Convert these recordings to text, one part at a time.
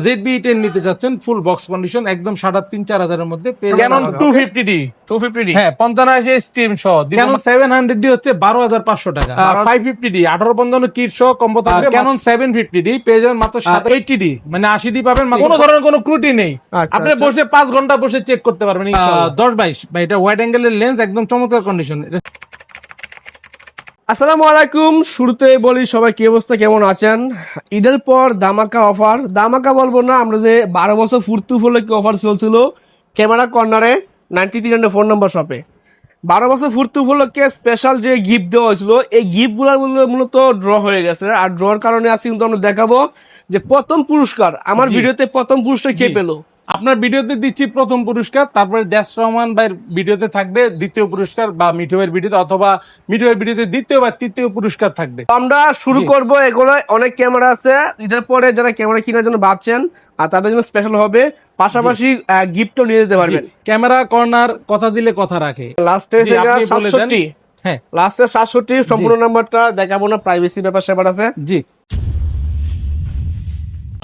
ZB-10 নিতে চাচ্ছেন full box condition একদম 3,500-4,000 এর মধ্যে ক্যানন 250D হ্যাঁ 55 স্টিম সহ ক্যানন 700D হচ্ছে 12,500 টাকা 550D 18-55 কিট সহ কম্বো থাকবে ক্যানন 750D পেয়ে যাবেন মাত্র 80D মানে 80D পাবেন কোনো ধরনের কোনো ত্রুটি নেই আপনি বসে 5 ঘন্টা বসে চেক করতে পারবেন ইনশাআল্লাহ 10-22 ভাই এটা ওয়াইড অ্যাঙ্গেলের লেন্স একদম চমৎকার কন্ডিশন। আসসালামু আলাইকুম, শুরুতে বলি সবাই কি অবস্থা, কেমন আছেন? ঈদের পর দামাকা অফার, দামাকা বলবো না, আমরা যে 12 বছর পূর্তি উপলক্ষে অফার চলছিল ক্যামেরা কর্নারে 93 ফোন নম্বর শপে 12 বছর পূর্তি উপলক্ষে স্পেশাল যে গিফট দেওয়া হয়েছিল এই গিফটগুলোর মূলত ড্র হয়ে গেছে। আর ড্রর কারণে আজকে কিন্তু আমরা দেখাবো যে প্রথম পুরস্কার আমার ভিডিওতে প্রথম পুরস্কার কে পেলো। আপনার ভিডিওতে দিচ্ছি প্রথম পুরস্কার, তারপরে দেশ রহমান ভাইয়ের ভিডিওতে থাকবে দ্বিতীয় পুরস্কার, বা মিঠু ভাইয়ের ভিডিওতে অথবা মিঠু ভাইয়ের ভিডিওতে দ্বিতীয় বা তৃতীয় পুরস্কার থাকবে। আমরা শুরু করব, এগুলো অনেক ক্যামেরা আছে ঈদের পরে যারা ক্যামেরা কেনার জন্য ভাবছেন আর তাদের জন্য স্পেশাল হবে, পাশাপাশি গিফটও নিয়ে যেতে পারবেন। ক্যামেরা কর্নার কথা দিলে কথা রাখে। লাস্টে 67 হ্যাঁ লাস্টে 67 সম্পূর্ণ নাম্বারটা দেখাবো না, প্রাইভেসি ব্যাপার স্যাপার আছে। জি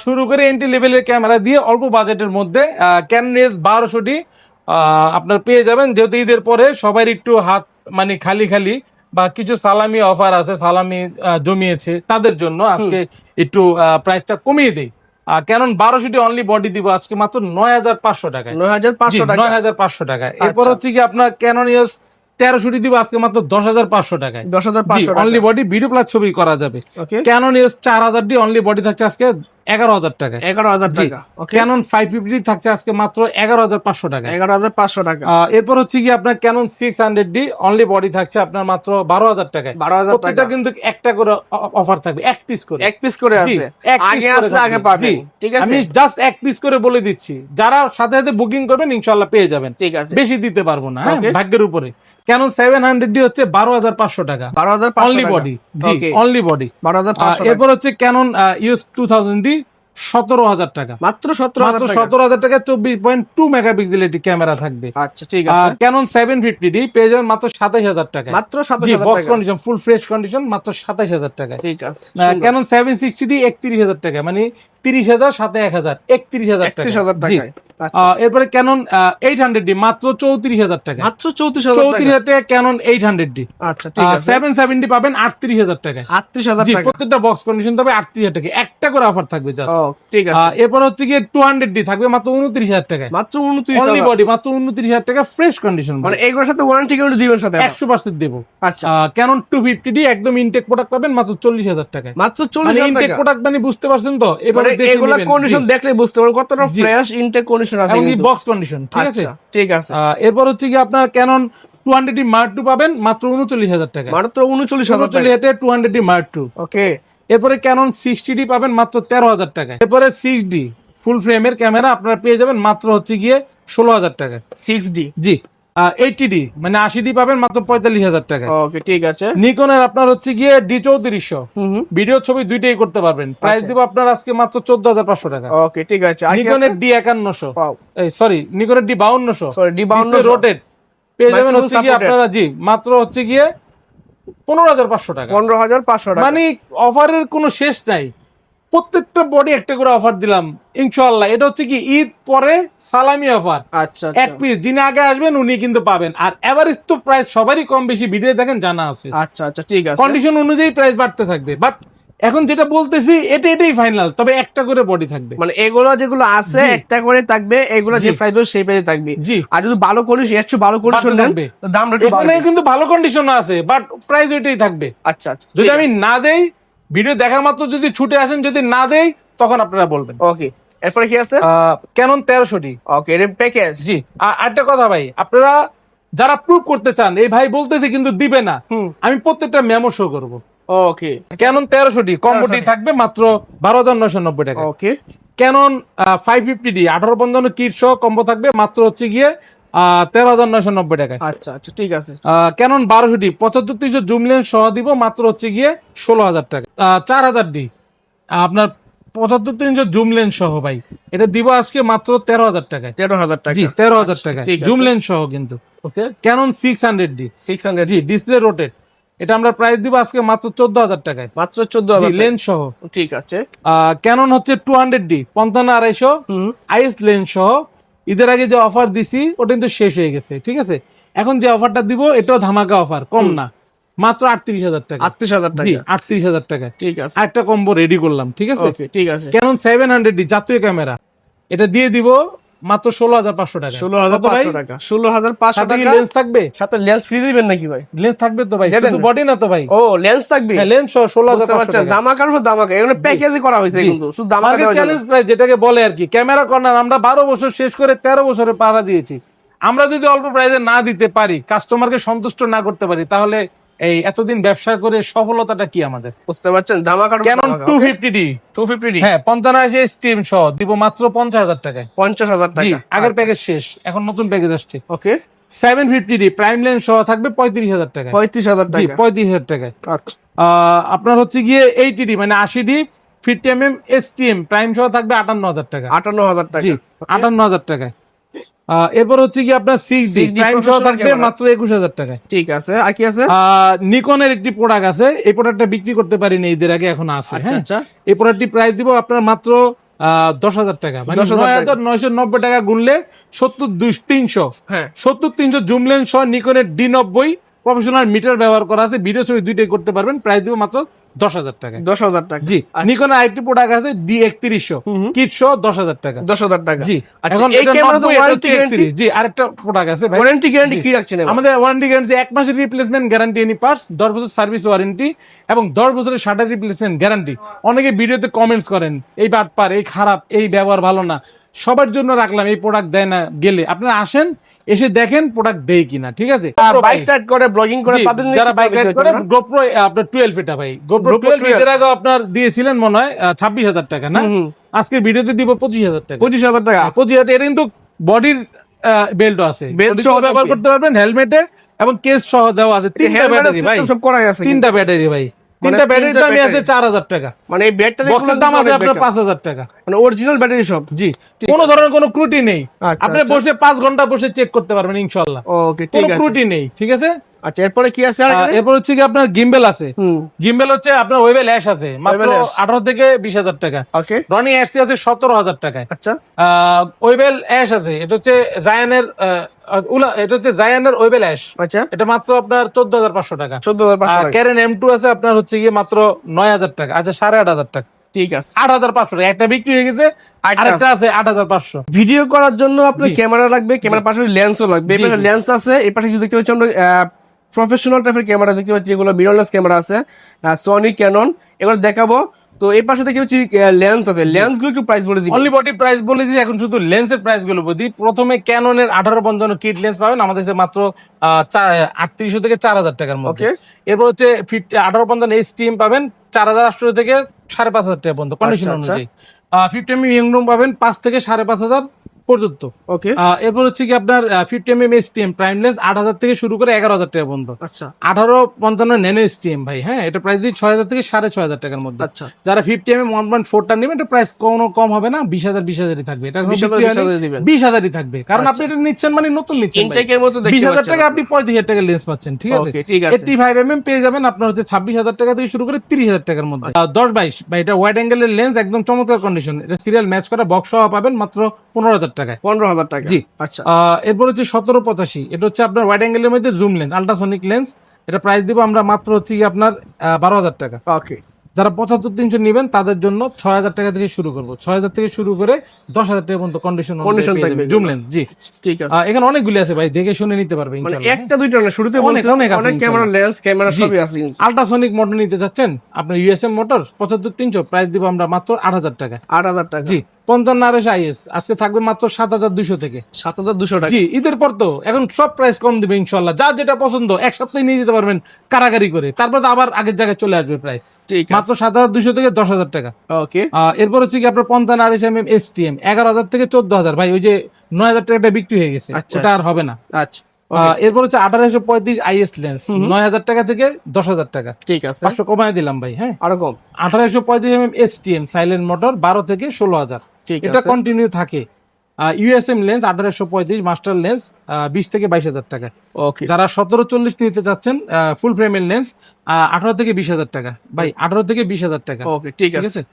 শুরু করে এন্ট্রি লেভেলের ক্যামেরা দিয়ে অল্প বাজেটের মধ্যে ক্যানন EOS 1200D আপনার পেয়ে যাবেন। যেহেতু ঈদের পরে সবাই একটু হাত মানে খালি খালি বা কিছু সালামি অফার আছে, সালামি জমিয়েছে তাদের জন্য আজকে একটু প্রাইসটা কমিয়ে দেই। ক্যানন 1200D অনলি বডি দিব আজকে মাত্র 9,500 টাকায়। 9,500 টাকায়। এরপর হচ্ছে কি আপনার ক্যানন EOS 1300D দিব আজকে মাত্র 10,500 টাকায়। 10,500 অনলি বডি ভিডিও প্লাস ছবি করা যাবে। Canon EOS 4000D only body থাকছে আজকে 11,000 টাকায়। 11,000 টাকা। ক্যানন 550D থাকছে আজকে মাত্র 11,500 টাকা। 11,500 টাকা। এরপর হচ্ছে কি আপনার ক্যানন 600D অনলি বডি থাকছে আপনার মাত্র 12,000 টাকায়। 12,000 টাকা। প্রত্যেকটা কিন্তু একটা করে অফার থাকবে, এক পিস করে। এক পিস করে আছে, আগে আসলে আগে পাবেন। ঠিক আছে, আমি জাস্ট এক পিস করে বলে দিচ্ছি, যারা সাথে সাথে বুকিং করবেন ইনশাআল্লাহ পেয়ে যাবেন। ঠিক আছে, বেশি দিতে পারবো না, ভাগ্যের উপরে। ক্যানন 700D হচ্ছে 12,500 টাকা 12,500 অনলি বডি। জি অনলি বডি 12,500। এরপর হচ্ছে ক্যানন EOS 2000D 17,000 টাকা, মাত্র 17,000 টাকা 24.2 মেগাপিক্সেল একটি ক্যামেরা থাকবে। আচ্ছা ঠিক আছে। ক্যানন 750D পেয়ে যাবেন মাত্র 27,000 টাকা, মাত্র 27,000 box condition full fresh condition মাত্র 27,000 টাকা। ঠিক আছে। ক্যানন 760D 31,000 টাকা, মানে 30,000 সাথে 1,000 31,000 টাকা। 31,000 টাকা। এরপরে ক্যানন 800D মাত্র 34,000 টাকা, মাত্র 34,000 টাকা ক্যানন 800D। আচ্ছা ঠিক আছে। 770 পাবেন 38,000 টাকা। 38,000 টাকা প্রত্যেকটা বক্স কন্ডিশন তবে 38,000 টাকা, একটা করে অফার থাকবে জাস্ট। ঠিক আছে। এরপর হচ্ছে গিয়ে 200D থাকবে মাত্র 29,000 টাকা, মাত্র 29,000 অনলি বডি মাত্র 29,000 টাকা ফ্রেশ কন্ডিশন, মানে এগুলোর সাথে ওয়ারেন্টি কিন্তু দিবেন সাথে 100% দেব। আচ্ছা ক্যানন 250D একদম ইনটেক প্রোডাক্ট পাবেন মাত্র 40,000 টাকা, মাত্র 40,000 ইনটেক টাকা। প্রোডাক্ট মানে বুঝতে পারছেন তো, এবারে দেখে এগুলা নেবেন। কন্ডিশন দেখলে বুঝতে পারবেন কতটা ফ্রেশ ইনটেক কন্ডিশন আছে এবং কিন্তু বক্স কন্ডিশন। ঠিক আছে, ঠিক আছে। এরপর হচ্ছে কি আপনার ক্যানন 200D Mark II পাবেন মাত্র 39,000 টাকা, মাত্র 39,000 টাকা 200D Mark II। ওকে। এরপরে ক্যানন 60D পাবেন মাত্র 13,000 টাকা। এরপরে 6D ফুল ফ্রেমের ক্যামেরা আপনারা পেয়ে যাবেন মাত্র হচ্ছে গিয়ে 16,000 টাকা। 6D জি 80D মানে 80D পাবেন মাত্র 45,000 টাকা। ওকে ঠিক আছে। নিকনের আপনার হচ্ছে গিয়ে D3400 ভিডিও ছবি দুইটাই করতে পারবেন, প্রাইস দিব আপনার আজকে মাত্র 14,500 টাকা। ওকে ঠিক আছে। নিকনের D5100 sorry নিকনের D5200 D5200 rotate পেয়ে যাবেন হচ্ছে গিয়ে আপনারা জি মাত্র হচ্ছে গিয়ে 15,500 টাকা। 15,500 টাকা, মানে অফারের কোনো শেষ নাই, প্রত্যেকটা বডি একটা করে অফার দিলাম ইনশাআল্লাহ। এটা হচ্ছে কি ঈদ পরে সালামি অফার। আচ্ছা এক পিস যিনি আগে আসবেন উনি কিন্তু পাবেন। আর এভারেজ তো প্রাইস সবারই কম বেশি ভিডিও দেখেন জানা আছে। আচ্ছা আচ্ছা ঠিক আছে। কন্ডিশন অনুযায়ী প্রাইস বাড়তে থাকবে, বাট এখন যেটা বলতেছি এটাই ফাইনাল, তবে একটা করে বডি থাকবে। মানে এগুলো যেগুলো আছে একটা করে থাকবে, এগুলো যে প্রাইস সেই প্রাইসে থাকবে। জি আর যদি ভালো কন্ডিশন একটু ভালো কন্ডিশন নেন দামটা একটু এখানে কিন্তু ভালো কন্ডিশন আছে, বাট প্রাইস ওইটাই থাকবে। আচ্ছা আচ্ছা যদি আমি না দেই ভিডিও দেখা মাত্র যদি ছুটে আসেন, যদি না দেই তখন আপনারা বলবেন। ওকে। এরপরে কি আছে? Canon 1300D। ওকে এর প্যাকেজ। জি আরেকটা কথা ভাই, আপনারা যারা প্রুভ করতে চান এই ভাই বলতেছে কিন্তু দিবে না, আমি প্রত্যেকটা মেমো শো করব। ওকে। ক্যানন 1300D কম্বোটি থাকবে মাত্র 12,990 টাকা। ওকে। ক্যানন 550D 18-55 কিট সহ কম্বো থাকবে মাত্র হচ্ছে গিয়ে 13,990 টাকা। আচ্ছা আচ্ছা ঠিক আছে। ক্যানন 1200D 75-300 জুম লেন্স সহ দিব মাত্র হচ্ছে গিয়ে 16,000 টাকা। 4000D আপনার 75-300 জুম লেন্স সহ ভাই এটা দিব আজকে মাত্র 13,000 টাকায়। 13,000 টাকা। জি 13,000 টাকা জুম লেন্স সহ কিন্তু। ওকে। ক্যানন 600D 600 জি ডিসপ্লে রোটেট এটা আমরা প্রাইস দিব আজকে মাত্র 14,000 টাকায়, মাত্র 14,000 লেন্স সহ। ঠিক আছে। ক্যানন হচ্ছে 200D 55-250 আইএস লেন্স সহ। ঈদের আগে যে অফার দিছি ওটা কিন্তু শেষ হয়ে গেছে, ঠিক আছে। এখন যে অফারটা দিব এটাও ধামাকা অফার, কম না, মাত্র 38,000 টাকা। 38,000 টাকা, 38,000 টাকা। ঠিক আছে। আরেকটা কম্বো রেডি করলাম, ঠিক আছে। ওকে, ঠিক আছে। ক্যানন 700D জাতীয় ক্যামেরা, এটা দিয়ে দিব মাত্র 16,500 টাকা। 16,500 টাকা, 16,500 সাথে কি টাকা। লেন্স থাকবে? সাথে লেন্স ফ্রি দিবেন নাকি ভাই? লেন্স থাকবে তো ভাই, দেবেন শুধু না? বডি না তো ভাই। ও, লেন্স থাকবে। হ্যাঁ, লেন্স সহ 16,500 টাকা। দামাকার উপর দামাকা, এগুলো প্যাকেজে করা হয়েছে কিন্তু শুধু দামাকা দেওয়ার জন্য। চ্যালেঞ্জ প্রাইস যেটাকে বলে আর কি, ক্যামেরা কর্নার আমরা 12 বছর শেষ করে 13 বছরে পাড়া দিয়েছি। আমরা যদি অল্প প্রাইসে না দিতে পারি, কাস্টমারকে সন্তুষ্ট না করতে পারি, তাহলে এই এতদিন ব্যবসা করে সফলতাটা কি আমাদের? বুঝতে পারছেন? দামাকার উপর ক্যানন দামাকা। 250D 250D, হ্যাঁ 55 স্টিম সহ দিব মাত্র 50,000 টাকায়। 50,000 জি, টাকা। আগের প্যাকেজ শেষ, এখন নতুন প্যাকেজ আসছে। ওকে, 750D প্রাইম লেন্স সহ থাকবে 35,000 টাকায়। 35,000 জি, টাকা। 35,000 টাকায়। আচ্ছা, আপনার হচ্ছে গিয়ে 80D মানে 80D 50mm STM প্রাইম সহ থাকবে 58,000 টাকা। 58,000 টাকা। জি, 58,000 টাকায়। এরপর হচ্ছে কি আপনার 6D 6D প্রাইম সহ professional থাকবে camera। মাত্র 21,000 টাকায়। ঠিক আছে। আর কি আছে? নিকনের একটি প্রোডাক্ট আছে, এই প্রোডাক্টটা বিক্রি করতে পারিনি ঈদের আগে, এখন আছে। আচ্ছা, হ্যাঁ, আচ্ছা। এই প্রোডাক্টটি প্রাইস দিব আপনার মাত্র 10,000 টাকা, মানে 10,000 টাকা। 9,990 টাকা গুনলে 70,300। হ্যাঁ, 70,300 জুম লেন্স সহ নিকনের D90 প্রফেশনাল মিটার ব্যবহার করা আছে, ভিডিও ছবি দুইটাই করতে পারবেন। প্রাইস দিব মাত্র 10,000 টাকা। 10,000 টাকা। জি, আচ্ছা, নিকনের আরেকটি প্রোডাক্ট আছে D3100 কিট সহ 10,000 টাকা। 10,000 টাকা। জি, আচ্ছা, এখন এই ক্যামেরা তো ওয়ারেন্টি গ্যারান্টি, জি, আরেকটা প্রোডাক্ট আছে ভাই। ওয়ারেন্টি গ্যারান্টি জি। কি রাখছেন এবার? আমাদের ওয়ারেন্টি গ্যারান্টি 1 মাসের রিপ্লেসমেন্ট গ্যারান্টি এনি পার্টস, 10 বছর সার্ভিস ওয়ারেন্টি এবং 10 বছরের শাটার রিপ্লেসমেন্ট গ্যারান্টি। অনেকে ভিডিওতে কমেন্টস করেন এই বাটপার, এই খারাপ, এই ব্যবহার ভালো না। সবার জন্য রাখলাম, এই প্রোডাক্ট দেয় না গেলে আপনারা আসেন, এসে দেখেন প্রোডাক্ট দেয় কিনা, ঠিক আছে। বাইক রাইড করে, ব্লগিং করে, জি, তাদের যারা বাইক রাইড করে GoPro আপনার 12 এটা ভাই, GoPro 12 এর আগে আপনার দিয়েছিলেন মনে হয় 26,000 টাকা না? আজকে ভিডিওতে দিব 25,000 টাকা। 25,000 টাকা। 25,000 এটা কিন্তু বডির বেল্টও আছে, Belt body সহ সহ ব্যবহার থাকবে। করতে পারবেন, হেলমেটে এবং কেস সহ দেওয়া আছে। তিনটা হেলমেটের ব্যাটারি ভাই, সিস্টেম সব করাই আছে। 3টা ব্যাটারি ভাই, 3টা ব্যাটারির তিনটা দামই আছে ব্যাটারি। 4,000 টাকা। মানে এই ব্যাটটা বক্সের দাম আছে আপনার 5,000 টাকা। মানে অরিজিনাল ব্যাটারি সব। জি, কোনো ধরনের কোনো ত্রুটি নেই। আচ্ছা, আপনি আচ্ছা। বসে 5 ঘন্টা বসে চেক করতে পারবেন ইনশাআল্লাহ, ওকে, ঠিক কোনো আছে। ত্রুটি নেই, ঠিক আছে। আচ্ছা, এরপরে কি আছে? আর এরপর হচ্ছে কি আপনার গিম্বেল আছে। গিম্বেল হচ্ছে আপনার ওয়েবেল অ্যাশ আছে মাত্র Webel Ash। 18 থেকে 20,000 টাকা। ওকে, রনি অ্যাশ আছে 17,000 টাকায়। আচ্ছা, ওয়েবেল অ্যাশ আছে, এটা হচ্ছে জায়ানের এটা হচ্ছে জায়ানের ওয়েবেল অ্যাশ, আচ্ছা, এটা মাত্র আপনার 14,500 টাকা। 14,500 টাকা। ক্যারেন M2 আছে আপনার হচ্ছে গিয়ে মাত্র 9,000 টাকা, আচ্ছা 8,500 টাকা। ঠিক আছে। 8,500 টাকা, একটা বিক্রি হয়ে গেছে, আরেকটা আছে 8,500। ভিডিও করার জন্য আপনার জি। ক্যামেরা লাগবে, ক্যামেরার পাশাপাশি লেন্সও লাগবে। জি, এখানে জি। লেন্স আছে, এই পাশে দেখতে পাচ্ছি আমরা প্রফেশনাল টাইপের ক্যামেরা দেখতে পাচ্ছি, এগুলো মিররলেস ক্যামেরা আছে, সনি, ক্যানন, এগুলো দেখাবো। তো এই পাশে দেখতে পাচ্ছি লেন্স আছে, লেন্স গুলো একটু প্রাইস বলে দিই। অনলি বডি প্রাইস বলে দিই, এখন শুধু লেন্সের প্রাইস গুলো বলি। প্রথমে ক্যাননের 1855 কিট লেন্স পাবেন আমাদের কাছে মাত্র 3800 থেকে 4,000 টাকার মধ্যে। Okay. এরপর হচ্ছে 1855 STM পাবেন 4,800 থেকে 5,500 টাকা পর্যন্ত কন্ডিশন আচ্ছা, অনুযায়ী। 50mm ইয়ংরুম পাবেন 5 থেকে 5,500 পর্যন্ত। ওকে, এরপর হচ্ছে কি আপনার 50mm STM প্রাইম লেন্স 8,000 থেকে শুরু করে 11,000 টাকা পর্যন্ত। আচ্ছা, 1855 ন্যানো STM ভাই, হ্যাঁ, এটা প্রাইস দিই 6,000 থেকে 6,500 টাকার মধ্যে। আচ্ছা। যারা 50mm 1.4টা নেবেন, এটা প্রাইস কোনো কম হবে না, 20,000 থাকবে। এটা 20,000 দিবেন। 20,000 থাকবে, কারণ আপনি এটা নিচ্ছেন মানে নতুন নিচ্ছেন ভাই। ইনটেকের মতো দেখতে 20,000 পাচ্ছেন টাকা আপনি 35,000 টাকা লেন্স পাচ্ছেন, ঠিক আছে। Okay, ঠিক আছে। 85mm পেয়ে যাবেন আপনার হচ্ছে 26,000 টাকা থেকে শুরু করে 30,000 টাকার মধ্যে। 10-22 ভাই, এটা ওয়াইড অ্যাঙ্গেলের লেন্স, একদম চমৎকার কন্ডিশন। এটা সিরিয়াল ম্যাচ করা বক্স সহ পাবেন মাত্র 15,000 টাকায়। 15,000 টাকা। জি। আচ্ছা, এরপর হচ্ছে 1785, এটা হচ্ছে আপনার ওয়াইড অ্যাঙ্গেলের মধ্যে জুম লেন্স, আল্ট্রাসনিক লেন্স। এটা প্রাইস দিব আমরা মাত্র হচ্ছে কি আপনার 12,000 টাকা। ওকে, যারা 75-300 নেবেন তাদের জন্য 6,000 টাকা থেকে শুরু করবো, 6,000 থেকে শুরু করে 10,000 টাকা পর্যন্ত Condition কন্ডিশন থাকবে জুম লেন্স। জি, ঠিক আছে। এখানে অনেকগুলি আছে ভাই, দেখে শুনে নিতে পারবে মানে ইনশাআল্লাহ। একটা দুইটা না, শুরুতে অনেক, বলছিলাম অনেক আছে অনেক ক্যামেরা, লেন্স, ক্যামেরা সবই আছে কিন্তু। আল্ট্রাসনিক মোটর নিতে চাচ্ছেন আপনার USM মোটর 75-300, প্রাইস দিব আমরা মাত্র 8,000 টাকা। 8,000 টাকা। জি, 55 IS আজকে থাকবে মাত্র 7,200 থেকে। 7,200 টাকা। জি, ঈদের পর তো এখন সব প্রাইস কম দিবে ইনশাআল্লাহ, যা যেটা পছন্দ এক সপ্তাহে নিয়ে যেতে পারবেন কারাগারি করে, তারপর তো আবার আগের জায়গায় চলে আসবে প্রাইস। ঠিক আছে। মাত্র 7,200 থেকে 10,000 টাকা। ওকে, এরপর হচ্ছে কি আপনার 55 RSMM STM 11,000 থেকে 14,000 ভাই, ওই যে 9,000 টাকাটা বিক্রি হয়ে গেছে, আচ্ছা, ওটা আর হবে না। আচ্ছা, এরপর হচ্ছে 1835 IS লেন্স 9,000 টাকা থেকে 10,000 টাকা, ঠিক আছে। 500 কমায় দিলাম ভাই। হ্যাঁ, আরো কম। 1835 STM সাইলেন্ট মোটর 12 থেকে 16,000, ঠিক এটা আছে। কন্টিনিউ থাকে। ইউএসএম লেন্স 1835 মাস্টার লেন্স 20 থেকে 22 হাজার টাকা। ওকে যারা 1740 নিতে চাচ্ছেন ফুল ফ্রেমের লেন্স 18 থেকে 20 হাজার টাকা ভাই, 18 থেকে 20 হাজার টাকা। ওকে ঠিক ঠিক আছে আছে।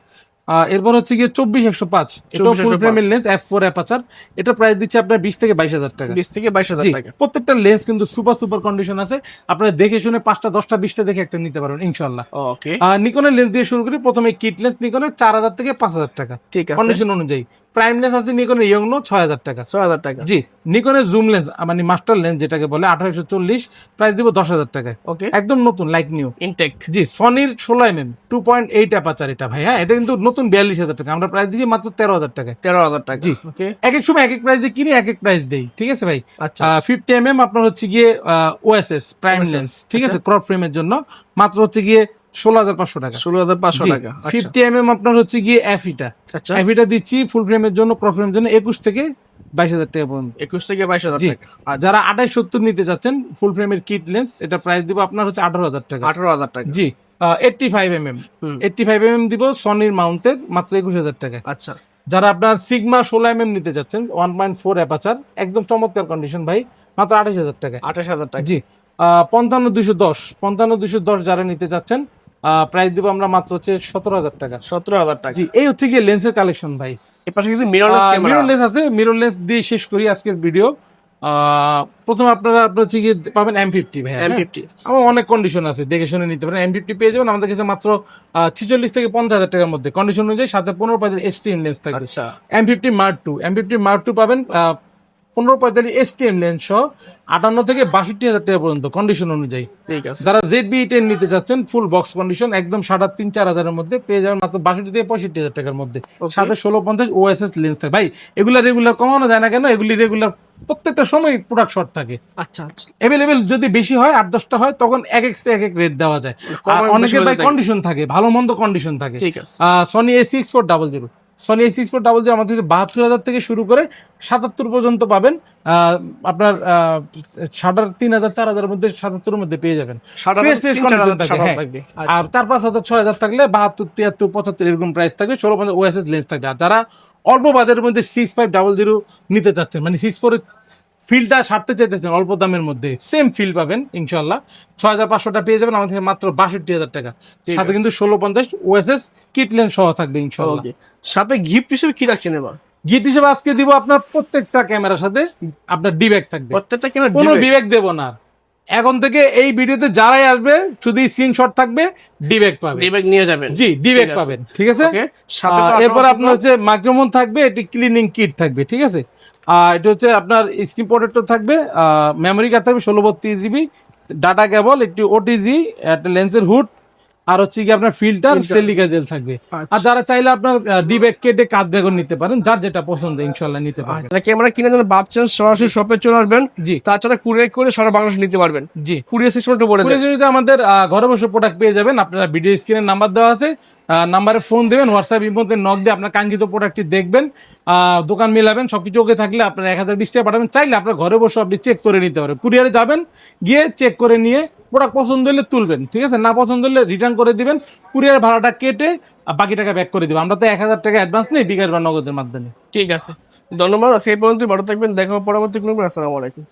এরপর হচ্ছে গিয়ে 24-105, এটা ফুল 24-105 ফ্রেমের লেন্স f4 অ্যাপাচার, এটা প্রাইস দিচ্ছে আপনার 20 থেকে 22 হাজার টাকা। 20 থেকে 22 হাজার জি, টাকা। প্রত্যেকটা লেন্স কিন্তু সুপার সুপার কন্ডিশন আছে, আপনারা দেখে শুনে 5টা 10টা 20টা দেখে একটা নিতে পারবেন ইনশাআল্লাহ। ওকে নিকনের লেন্স দিয়ে শুরু করি। প্রথমে কিট লেন্স নিকনের 4000 থেকে 5000 টাকা ঠিক আছে কন্ডিশন অনুযায়ী। প্রাইম লেন্স আছে নিকনের ইয়ংনো 6000 টাকা। 6000 টাকা। জি, নিকনের জুম লেন্স মানে মাস্টার লেন্স যেটাকে বলে 1840, প্রাইস দিব 10,000 টাকায়, ওকে একদম নতুন লাইক নিউ। ইনটেক জি, সনির 16mm 2.8 অ্যাপাচার এটা ভাই, হ্যাঁ এটা কিন্তু নতুন 42,000 টাকা, আমরা প্রাইস দিচ্ছি মাত্র 13,000 টাকায়। 13,000 টাকা। জি। ওকে এক এক সময় এক এক প্রাইসে কিনি, এক এক প্রাইস দেই, ঠিক আছে ভাই। আচ্ছা 50mm আপনার হচ্ছে গিয়ে ওএসএস প্রাইম OSS, লেন্স, ঠিক আছে, ক্রপ ফ্রেমের জন্য মাত্র হচ্ছে গিয়ে 16,500 টাকা। 16,500 টাকা। আচ্ছা 50mm আপনার হচ্ছে গিয়ে এফিটা, আচ্ছা এফিটা দিচ্ছি ফুল ফ্রেমের জন্য, ক্রপ ফ্রেমের জন্য 21 থেকে 22,000 টাকা পর্যন্ত। 21 থেকে 22,000 জি। টাকা। আর যারা 28-70 নিতে চাচ্ছেন ফুল ফ্রেমের কিট লেন্স, এটা প্রাইস দিব আপনার হচ্ছে 18,000 টাকা। 18,000 টাকা। জি। 85mm, হুম। 85mm দিব সনির মাউন্টের মাত্র 21,000 টাকা। আচ্ছা যারা আপনার সিগমা 16mm নিতে চাচ্ছেন 1.4 অ্যাপাচার, একদম চমৎকার কন্ডিশন ভাই, মাত্র 28,000 টাকা। 28,000 টাকা। জি। 55-210 যারা নিতে চাচ্ছেন প্রাইস দিব আমরা মাত্র হচ্ছে 17,000 টাকা। 17,000 টাকা। জি, এই হচ্ছে গিয়ে লেন্সের কালেকশন ভাই। এর পাশে কিন্তু মিররলেস ক্যামেরা। মিরর লেন্স আছে, মিরর লেন্স দিয়ে শেষ করি আজকের ভিডিও। প্রথমে আপনারা হচ্ছে গিয়ে পাবেন M50 ভাই। M50 আমার অনেক কন্ডিশন আছে, দেখে শুনে নিতে পারেন। M50 পেয়ে যাবেন আমাদের কাছে মাত্র 46 থেকে 50,000 টাকার মধ্যে, কন্ডিশন অনুযায়ী, সাথে 15-45 STM লেন্স থাকবে। আচ্ছা M50 Mark II, M50 Mark II পাবেন 15-45 STM লেন্স সহ 58 থেকে 62,000 টাকা পর্যন্ত কন্ডিশন অনুযায়ী। ঠিক আছে যারা ZB-10 নিতে চাচ্ছেন ফুল বক্স কন্ডিশন, একদম 3,500-4,000 মধ্যে পেয়ে যাবেন মাত্র 62 থেকে 65,000 টাকার মধ্যে, Okay. সাথে 1650 OSS লেন্স থাকে ভাই। এগুলা রেগুলার কমানো যায় না কেন? এগুলি রেগুলার প্রত্যেকটা সময় প্রোডাক্ট শর্ট থাকে, আচ্ছা আচ্ছা এভেলেবেল যদি বেশি হয় 8-10টা হয় তখন এক এক রেট দেওয়া যায়। কম আর বেশি অনেকের হলে ভাই থাকে। কন্ডিশন থাকে, ভালো মন্দ কন্ডিশন থাকে। ঠিক আছে সনি A6400, সনি A6400 আমাদের 72,000 থেকে শুরু করে 77 পর্যন্ত পাবেন। আপনার 3,500-4,000 মধ্যে 77-এর মধ্যে পেয়ে যাবেন। Fresh, fresh condition থাকে, হ্যাঁ। থাকবে। আর 4,000-5,000-6,000 থাকলে 72-73 এরকম প্রাইস থাকবে, 1650 OSS লেন্স থাকবে। আর যারা অল্প বাজারের মধ্যে 6500 নিতে চাচ্ছেন, মানে 64 ফিলটা সারতে চাইতেছেন অল্প দামের মধ্যে, সেম ফিল পাবেন ইনশাল্লাহ। 6,500টা পেয়ে যাবেন আমাদের থেকে মাত্র 62,000 টাকা, ঠিক সাথে আছে। কিন্তু 1650 OSS কিট লেন্স সহ থাকবে ইনশাল্লাহ। ওকে সাথে গিফট হিসেবে কি রাখছেন এবার? গিফট হিসেবে আজকে দিব আপনার প্রত্যেকটা ক্যামেরার সাথে আপনার ডিব্যাগ থাকবে, প্রত্যেকটা ক্যামেরা কোনো বিবেক দেব না। এখন থেকে এই ভিডিওতে যারাই আসবে শুধু স্ক্রিনশট থাকবে, ডিবেক পাবে। ডিবেক নিয়ে যাবেন। জি, ডিবেক ঠিক আছে। পাবেন, ঠিক আছে। ওকে সাথে তো এরপর আসলে আপনার হচ্ছে মাইক্রোফোন থাকবে, এটি ক্লিনিং কিট থাকবে, ঠিক আছে। এটা হচ্ছে আপনার স্ক্রিন প্রোটেক্টর থাকবে, মেমোরি কার্ড থাকবে 1632 GB, ডাটা কেবল, একটি ওটিজি, একটা লেন্সের হুড, আর হচ্ছে কি আপনার ফিল্টার, সিলিকা জেল থাকবে। আর যারা চাইলে আপনার ডিবেক কেটে কাট বেগুন নিতে পারেন, যার যেটা পছন্দ ইনশাল্লাহ নিতে পারবেন। ক্যামেরা কিনে জন্য ভাবছেন সরাসরি শপে চলে আসবেন। জি তাছাড়া কুরিয়ার করে সারা বাংলাদেশ নিতে পারবেন। জি, কুরিয়ার সিস্টেমটা বলে দেন। প্রয়োজনীয়তা আমাদের ঘরে বসে প্রোডাক্ট পেয়ে যাবেন। আপনারা ভিডিও স্ক্রিনে নাম্বার দেওয়া আছে, নাম্বারে ফোন দেবেন, হোয়াটসঅ্যাপ ইমোতে নক দিয়ে আপনার কাঙ্ক্ষিত প্রোডাক্টটি দেখবেন, দোকান মিলাবেন, সবকিছু ওকে থাকলে আপনার 1020 টাকা পাঠাবেন। চাইলে আপনার ঘরে বসে আপনি চেক করে নিতে পারেন। কুরিয়ারে যাবেন, গিয়ে চেক করে নিয়ে প্রোডাক্ট পছন্দ হলে তুলবেন, ঠিক আছে, না পছন্দ হলে রিটার্ন করে দিবেন। কুরিয়ার ভাড়াটা কেটে বাকি টাকা ব্যাক করে দিবেন। আমরা তো 1000 টাকা অ্যাডভান্স নেই বিকাশ বা নগদের মাধ্যমে। ঠিক আছে ধন্যবাদ। আজকে এই পর্যন্ত ভালো থাকবেন। দেখা হবে পরবর্তী কোনো। আসসালামু আলাইকুম।